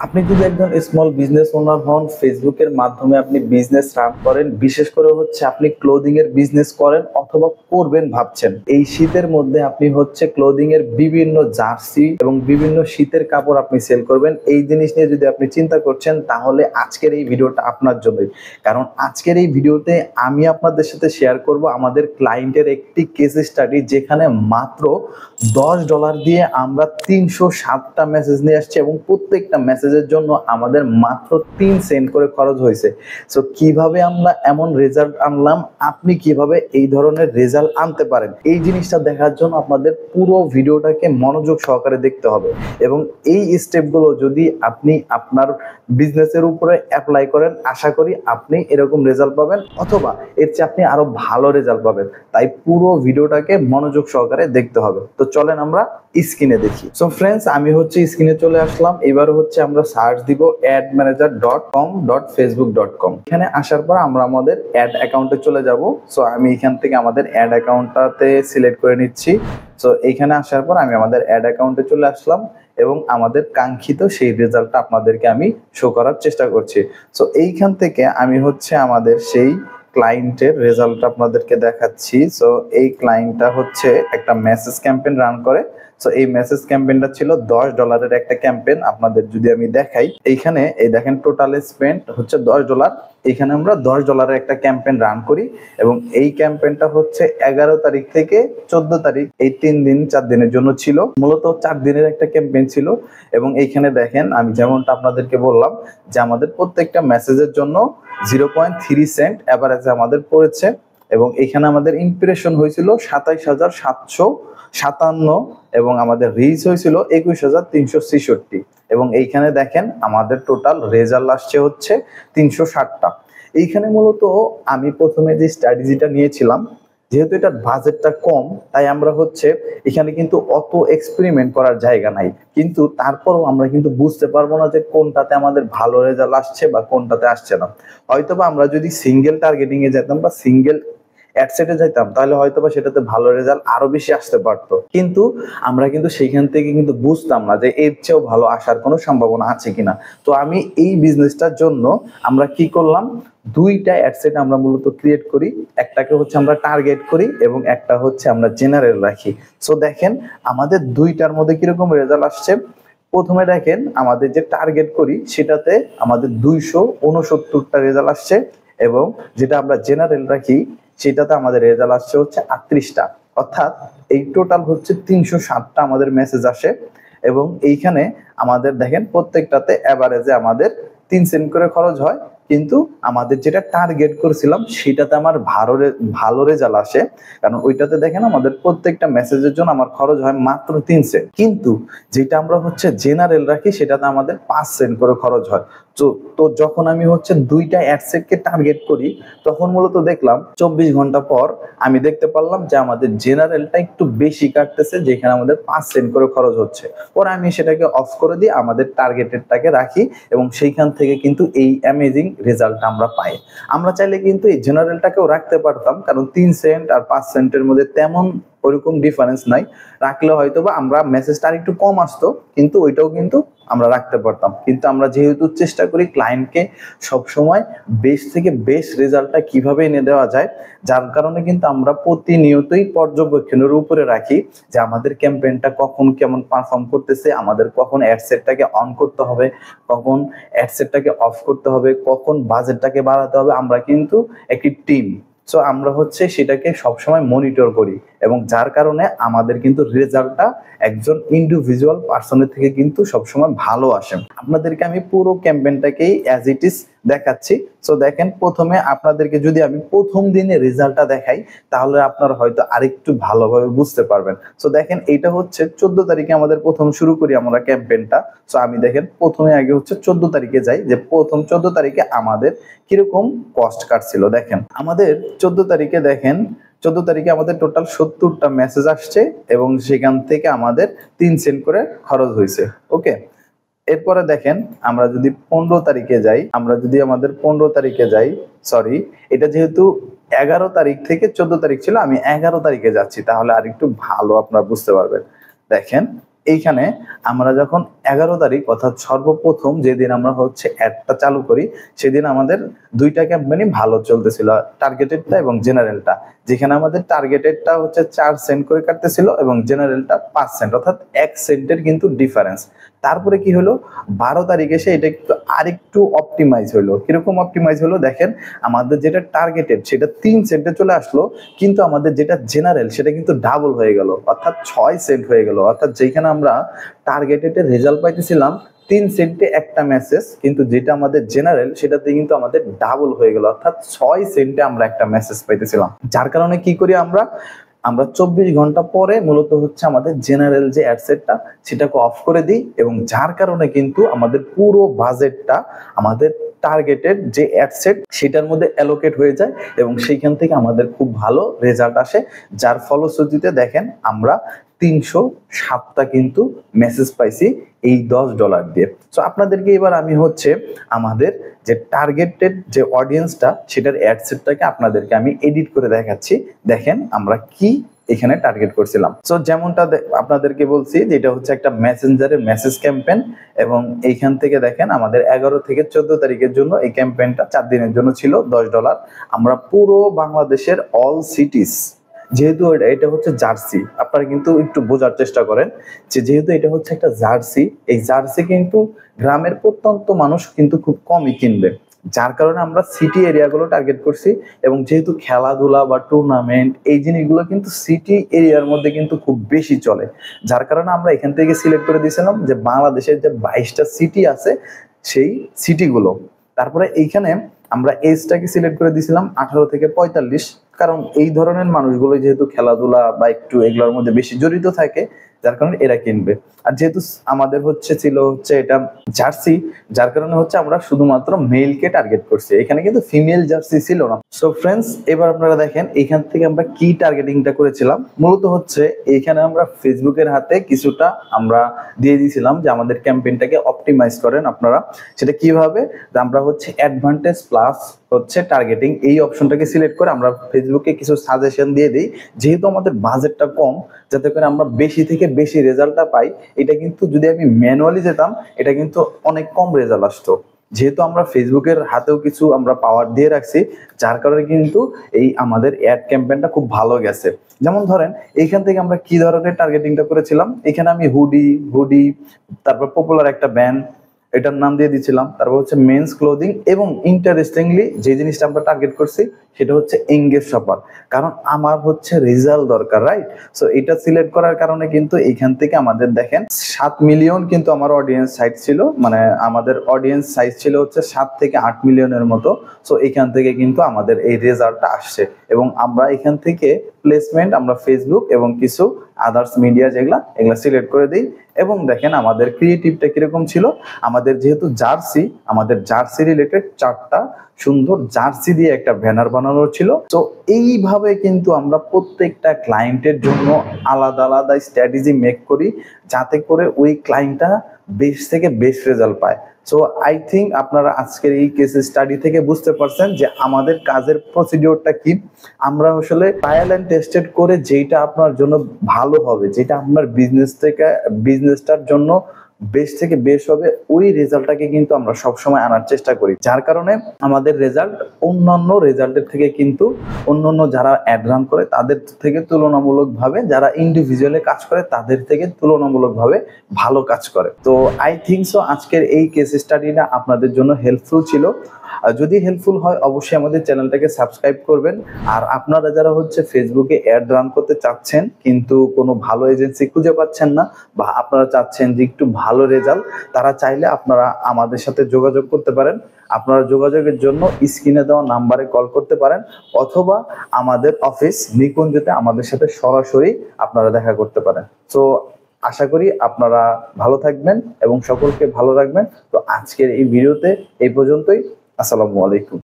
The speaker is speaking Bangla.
আপনি যদি একজন স্মল বিজনেস ওনার হন, ফেসবুকের মাধ্যমে আপনি বিজনেস রান করেন, বিশেষ করে হচ্ছে আপনি ক্লোদিং এর বিজনেস করেন অথবা করবেন ভাবছেন, এই শীতের মধ্যে আপনি হচ্ছে ক্লোদিং এর বিভিন্ন জার্সি এবং বিভিন্ন শীতের কাপড় আপনি সেল করবেন, এই জিনিস নিয়ে যদি আপনি চিন্তা করছেন তাহলে আজকের এই ভিডিওটা আপনার জন্যই। কারণ আজকের এই ভিডিওতে আমি আপনাদের সাথে শেয়ার করব আমাদের ক্লায়েন্টের একটি কেস স্টাডি, যেখানে মাত্র $10 দিয়ে আমরা 307টা মেসেজ নিয়ে আসছি এবং প্রত্যেকটা মেসেজের জন্য আমাদের মাত্র 3 সেন্ট করে খরচ হয়েছে। সো কিভাবে আমরা এমন রেজাল্ট আনলাম, আপনি কিভাবে এই ধরনের রেজাল্ট আনতে পারেন, এই জিনিসটা দেখার জন্য আপনাদের পুরো ভিডিওটাকে মনোযোগ সহকারে দেখতে হবে। এবং এই স্টেপগুলো যদি আপনি আপনার বিজনেসের উপরে অ্যাপ্লাই করেন, আশা করি আপনি এরকম রেজাল্ট পাবেন অথবা এর চেয়ে আপনি আরো ভালো রেজাল্ট পাবেন। তাই পুরো ভিডিওটাকে মনোযোগ সহকারে দেখতে হবে। তো চলেন আমরা স্ক্রিনে দেখি। সো ফ্রেন্ডস, আমি হচ্ছে স্ক্রিনে চলে আসলাম। এবার হচ্ছে আমরা সার্চ দিব admanager.com.facebook.com। এখানে আসার পর আমরা আমাদের অ্যাড অ্যাকাউন্টে চলে যাব। সো আমি এখান থেকে আমাদের অ্যাড অ্যাকাউন্টটাতে সিলেক্ট করে নিচ্ছি। সো এইখানে আসার পর আমি আমাদের অ্যাড অ্যাকাউন্টে চলে আসলাম এবং আমাদের কাঙ্ক্ষিত সেই রেজাল্টটা আপনাদেরকে আমি শো করার চেষ্টা করছি। সো এইখান থেকে আমি হচ্ছে আমাদের সেই ক্লায়েন্টের রেজাল্টটা আপনাদেরকে দেখাচ্ছি। সো এই ক্লায়েন্টটা হচ্ছে একটা মেসেজ ক্যাম্পেইন রান করে। সো এই মেসেজ ক্যাম্পেইনটা ছিল $10 একটা ক্যাম্পেইন। আপনাদের যদি আমি দেখাই, এইখানে এই দেখেন টোটাল স্পেন্ড হচ্ছে $10। এইখানে আমরা $10 একটা ক্যাম্পেইন রান করি এবং এই ক্যাম্পেইনটা হচ্ছে 11 তারিখ থেকে 14 তারিখ, এই 3 দিন 4 দিনের জন্য ছিল। মূলত 4 দিনের একটা ক্যাম্পেইন ছিল। এবং এইখানে দেখেন আমি যেমনটা আপনাদেরকে বললাম যে আমাদের প্রত্যেকটা মেসেজের জন্য 0.3 সেন্ট অ্যাভারেজে আমাদের পড়েছে। এবং এখানে আমাদের ইমপ্রেশন হয়েছিল 27,757 এবং আমাদের রিচ হয়েছিল 21,366। এবং এইখানে দেখেন আমাদের টোটাল রেজাল্ট আসছে হচ্ছে 360টা। এইখানে মূলত আমি প্রথমে যে স্ট্র্যাটেজিটা নিয়েছিলাম, যেহেতু এটার বাজেটটা কম, তাই আমরা হচ্ছে এখানে কিন্তু অত এক্সপেরিমেন্ট করার জায়গা নাই। কিন্তু তারপরও আমরা কিন্তু বুঝতে পারবো না যে কোনটাতে আমাদের ভালো রেজাল্ট আসছে বা কোনটাতে আসছে না। হয়তোবা আমরা যদি সিঙ্গেল টার্গেটিং এ যেতাম বা সিঙ্গেল অ্যাডসেটে যাইতাম, তাহলে হয়তোবা সেটাতে ভালো রেজাল্ট আরো বেশি আসতে পারতো। কিন্তু আমরা কিন্তু সেইখান থেকে কিন্তু বুঝতাম না যে এর চেয়েও ভালো আসার কোনো সম্ভাবনা আছে কিনা। তো আমি এই বিজনেসটার জন্য আমরা কি করলাম, দুইটা অ্যাডসেট আমরা মূলত ক্রিয়েট করি। একটাকে হচ্ছে আমরা টার্গেট করি এবং একটা হচ্ছে আমরা জেনারেল রাখি। সো দেখেন আমাদের দুইটার মধ্যে কিরকম রেজাল্ট আসছে। প্রথমে দেখেন আমাদের যে টার্গেট করি সেটাতে আমাদের 269টা রেজাল্ট আসছে এবং যেটা আমরা জেনারেল রাখি সেটাতে আমাদের রেজাল্ট আসছে হচ্ছে 38টা। অর্থাৎ এই টোটাল হচ্ছে 307টা আমাদের মেসেজ আসে। এবং এইখানে আমাদের দেখেন প্রত্যেকটাতে অ্যাভারেজে আমাদের 3 সেন্ট করে খরচ হয়। কিন্তু আমাদের যেটা টার্গেট করেছিলাম সেটাতে আমার ভালো রেজাল্ট আসে, কারণ ওইটাতে দেখেন আমাদের প্রত্যেকটা মেসেজের জন্য আমার খরচ হয় মাত্র 3 সেন্ট। কিন্তু যেটা আমরা হচ্ছে জেনারেল রাখি সেটাতে আমাদের 5 সেন্ট করে খরচ হয়। তো যখন আমি হচ্ছে দুইটা অ্যাডসেটকে টার্গেট করি, তখন মূলত দেখলাম 24 ঘন্টা পর আমি দেখতে পারলাম যে আমাদের জেনারেলটা একটু বেশি কাটতেছে, যেখানে আমাদের 5 সেন্ট করে খরচ হচ্ছে। পরে আমি সেটাকে অফ করে দিই, আমাদের টার্গেটেডটাকে রাখি এবং সেইখান থেকে কিন্তু এই অ্যামেজিং রেজাল্ট আমরা পাই। আমরা চাইলে কিন্তু এই জেনারেলটাকেও রাখতে পারতাম, কারণ 3 সেন্ট আর 5 সেন্টের মধ্যে তেমন ওরকম ডিফারেন্স নাই। রাখলে হয়তো বা আমরা মেসেজটা আর একটু কম আসতো, কিন্তু ওইটাও কিন্তু আমরা রাখতে পারতাম। কিন্তু আমরা যেহেতু চেষ্টা করি ক্লায়েন্টকে সবসময় বেস্ট থেকে বেস্ট রেজাল্টটা কিভাবে এনে দেওয়া যায়, যার কারণে কিন্তু আমরা প্রতিনিয়তই পর্যবেক্ষণের উপরে রাখি যে আমাদের ক্যাম্পেইনটা কখন কেমন পারফর্ম করতেছে, আমাদের কখন অ্যাডসেটটাকে অন করতে হবে, কখন অ্যাডসেটটাকে অফ করতে হবে, কখন বাজেটটাকে বাড়াতে হবে। আমরা কিন্তু একটি টিম, সো আমরা হচ্ছে সেটাকে সবসময় মনিটর করি এবং যার কারণে আমাদের কিন্তু রেজাল্টটা একজন ইন্ডিভিজুয়াল পার্সনের থেকে কিন্তু সবসময় ভালো আসে। আপনাদেরকে আমি পুরো ক্যাম্পেইনটাকেই অ্যাজ ইট ইজ দেখাচ্ছি। সো দেখেন প্রথমে আপনাদেরকে যদি আমি প্রথম দিনে রেজাল্টটা দেখাই, তাহলে আপনারা হয়তো আরেকটু ভালোভাবে বুঝতে পারবেন। সো দেখেন এইটা হচ্ছে 14 তারিখে আমাদের প্রথম শুরু করি আমরা ক্যাম্পেইনটা। সো আমি দেখেন প্রথমে আগে হচ্ছে 14 তারিখে যাই, যে প্রথম 14 তারিখে আমাদের কিরকম কস্ট কাটছিল। দেখেন আমাদের 14 তারিখে দেখেন 14 তারিখে আমাদের টোটাল 70টা মেসেজ আসছে এবং সেখান থেকে আমাদের 3 সেন্ট করে খরচ হয়েছে। ওকে, এরপরে দেখেন আমরা যদি 15 তারিখে যাই, সরি, এটা যেহেতু 11 তারিখ থেকে 14 তারিখ ছিল, আমি 11 তারিখে যাচ্ছি, তাহলে আর একটু ভালো আপনারা বুঝতে পারবেন। দেখেন এইখানে আমরা যখন 11 তারিখ অর্থাৎ সর্বপ্রথম যেদিন আমরা হচ্ছে অ্যাডটা চালু করি, সেদিন আমাদের দুইটা ক্যাম্পেইনই ভালো চলতেছিল, টার্গেটেডটা এবং জেনারেলটা। যেখানে আমাদের টার্গেটেডটা হচ্ছে 4 সেন্ট করে কাটতেছিল এবং জেনারেলটা 5 সেন্ট, অর্থাৎ 1 সেন্টের কিন্তু ডিফারেন্স। তারপরে কি হলো, 12 তারিখ এসে এটা একটু আরেকটু অপটিমাইজ হলো। কিরকম অপটিমাইজ হলো দেখেন, আমাদের যেটা টার্গেটেড সেটা 3 সেন্টে চলে আসলো, কিন্তু আমাদের যেটা জেনারেল সেটা কিন্তু ডাবল হয়ে গেল, অর্থাৎ 6 সেন্ট হয়ে গেল। অর্থাৎ যেখানে আমরা টার্গেটেড রেজাল্ট পাইতেছিলাম 3 সেন্টে একটা মেসেজ, কিন্তু যেটা আমাদের জেনারেল সেটাতে কিন্তু আমাদের ডাবল হয়ে গেল, অর্থাৎ 6 সেন্টে আমরা একটা মেসেজ পাইতেছিলাম। যার কারণে কি করি আমরা 24 ঘন্টা পরে মূলত হচ্ছে আমাদের জেনারেল যে অ্যাডসেটটা সেটাকে অফ করে দিই, এবং যার কারণে কিন্তু আমাদের পুরো বাজেটটা আমাদের টার্গেটেড যে অ্যাডসেট সেটার মধ্যে অ্যালোকেট হয়ে যায়, এবং সেইখান থেকে আমাদের খুব ভালো রেজাল্ট আসে। যার ফলশ্রুতিতে দেখেন আমরা 307টা কিন্তু মেসেজ পাইছি এই $10 দিয়ে। সো আপনাদেরকে এবার আমি হচ্ছে আমাদের যে টার্গেটেড যে অডিয়েন্সটা সেটার অ্যাডসেটটাকে আপনাদেরকে আমি এডিট করে দেখাচ্ছি। দেখেন আমরা কি এখানে টার্গেট করছিলাম। সো যেমনটা আপনাদেরকে বলছি যে এটা হচ্ছে একটা মেসেঞ্জারের মেসেজ ক্যাম্পেইন, এবং এইখান থেকে দেখেন আমাদের 11 থেকে 14 তারিখের জন্য এই ক্যাম্পেইনটা 4 দিনের জন্য ছিল $10। আমরা পুরো বাংলাদেশের অল সিটিস, যেহেতু এটা হচ্ছে জার্সি, আপনারা কিন্তু একটু বোঝার চেষ্টা করেন যে যেহেতু এটা হচ্ছে একটা জার্সি, এই জার্সি কিন্তু গ্রামের প্রত্যন্ত মানুষ কিন্তু খুব কমই কিনবে, যার কারণে আমরা সিটি এরিয়াগুলো টার্গেট করছি। এবং যেহেতু খেলাধুলা বা টুর্নামেন্ট এই জিনিসগুলো কিন্তু সিটি এরিয়ার মধ্যে কিন্তু খুব বেশি চলে, যার কারণে আমরা এখান থেকে সিলেক্ট করে দিয়েছিলাম যে বাংলাদেশের যে 22টা সিটি আছে সেই সিটিগুলো। তারপরে এইখানে আমরা এজটাকে সিলেক্ট করে দিয়েছিলাম 18 থেকে 45, কারণ এই ধরনের মানুষগুলো যেহেতু খেলাধুলা বা একটু এগুলোর মধ্যে বেশি জড়িত থাকে, যার কারণে এরা কিনবে। আর যেহেতু আমাদের ছিল এটা জার্সি, যার কারণে হচ্ছে আমরা শুধুমাত্র মেলকে টার্গেট করছি, এখানে কিন্তু ফিমেল জার্সি ছিল না। সো ফ্রেন্ডস, এবার আপনারা দেখেন এখান থেকে আমরা কি টার্গেটিংটা করেছিলাম। মূলত হচ্ছে এইখানে আমরা ফেসবুকের হাতে কিছুটা আমরা দিয়ে দিয়েছিলাম যে আমাদের ক্যাম্পেইনটাকে অপটিমাইজ করেন আপনারা। সেটা কিভাবে, আমরা হচ্ছে অ্যাডভান্টেজ প্লাস হচ্ছে টার্গেটিং এই অপশনটাকে সিলেক্ট করে আমরা ফেসবুকে কিছু সাজেশন দিয়ে দিই, যেহেতু আমাদের বাজেটটা কম, যাতে করে আমরা বেশি থেকে বেশি রেজাল্টটা পাই। এটা কিন্তু যদি আমি ম্যানুয়ালি যেতাম এটা কিন্তু অনেক কম রেজাল্ট আসতো, যেহেতু আমরা ফেসবুকের হাতেও কিছু আমরা পাওয়ার দিয়ে রাখছি, যার কারণে কিন্তু এই আমাদের অ্যাড ক্যাম্পেইনটা খুব ভালো গেছে। যেমন ধরেন এইখান থেকে আমরা কি ধরনের টার্গেটিংটা করেছিলাম, এখানে আমি হুডি তারপর পপুলার একটা ব্যান্ড এটার নাম দিয়ে দিয়েছিলাম, তারপর হচ্ছে মেন্স ক্লোদিং, এবং ইন্টারেস্টিংলি যে জিনিসটা আমরা টার্গেট করছি সেটা হচ্ছে এঙ্গেজ শপার, কারণ আমার হচ্ছে রেজাল্ট দরকার, রাইট? সো এটা সিলেক্ট করার কারণে কিন্তু এইখান থেকে আমাদের দেখেন 7 মিলিয়ন কিন্তু আমার অডিয়েন্স সাইজ ছিল, মানে আমাদের অডিয়েন্স সাইজ ছিল হচ্ছে 7 থেকে 8 মিলিয়নের মতো। সো এখান থেকে কিন্তু আমাদের এই রেজাল্টটা আসছে, এবং আমরা এখান থেকে প্লেসমেন্ট আমরা ফেসবুক এবং কিছু আদার্স মিডিয়া এগুলা সিলেক্ট করে দিই। এবং দেখেন আমাদের ক্রিয়েটিভটা কিরকম ছিল, আমাদের যেহেতু জার্সি, আমাদের জার্সি রিলেটেড 4টা সুন্দর জার্সি দিয়ে একটা ব্যানার বানানো ছিল। তো এইভাবে কিন্তু আমরা প্রত্যেকটা ক্লায়েন্টের জন্য আলাদা আলাদা স্ট্র্যাটেজি মেক করি, যাতে করে ওই ক্লায়েন্টটা বেস্ট থেকে বেস্ট রেজাল্ট পায়। সো আই থিঙ্ক আপনারা আজকের এই কেস স্টাডি থেকে বুঝতে পারছেন যে আমাদের কাজের প্রসিডিওরটা কি। আমরা আসলে ট্রায়াল এন্ড টেস্টেড করে যেটা আপনার জন্য ভালো হবে, যেটা আপনার বিজনেসটার জন্য বেস্ট থেকে বেস্ট হবে, ওই রেজাল্টটাকে কিন্তু আমরা সবসময় আনার চেষ্টা করি। যার কারণে আমাদের রেজাল্ট অন্যান্য রেজাল্টের থেকে কিন্তু অন্যান্য যারা অ্যাড রান করে তাদের থেকে তুলনামূলকভাবে, যারা ইন্ডিভিজুয়ালি কাজ করে তাদের থেকে তুলনামূলকভাবে ভালো কাজ করে। তো আই থিঙ্ক সো আজকের এই কেস স্টাডিটা আপনাদের জন্য হেল্পফুল ছিল। যদি হেল্পফুল হয় অবশ্যই আমাদের চ্যানেলটাকে সাবস্ক্রাইব করবেন। আর আপনারা যারা হচ্ছে ফেসবুকে অ্যাড রান করতে চাচ্ছেন কিন্তু কোনো ভালো এজেন্সি খুঁজে পাচ্ছেন না, বা আপনারা চাচ্ছেন যে একটু ভালো রেজাল্ট, তারা চাইলে আপনারা আমাদের সাথে যোগাযোগ করতে পারেন। আপনারা যোগাযোগের জন্য স্ক্রিনে দেওয়া নাম্বারে কল করতে পারেন, অথবা আমাদের অফিস নিকুঞ্জতে আমাদের সাথে সরাসরি আপনারা দেখা করতে পারেন। তো আশা করি আপনারা ভালো থাকবেন এবং সকলকে ভালো রাখবেন। তো আজকের এই ভিডিওতে এই পর্যন্তই। আসসালামু আলাইকুম।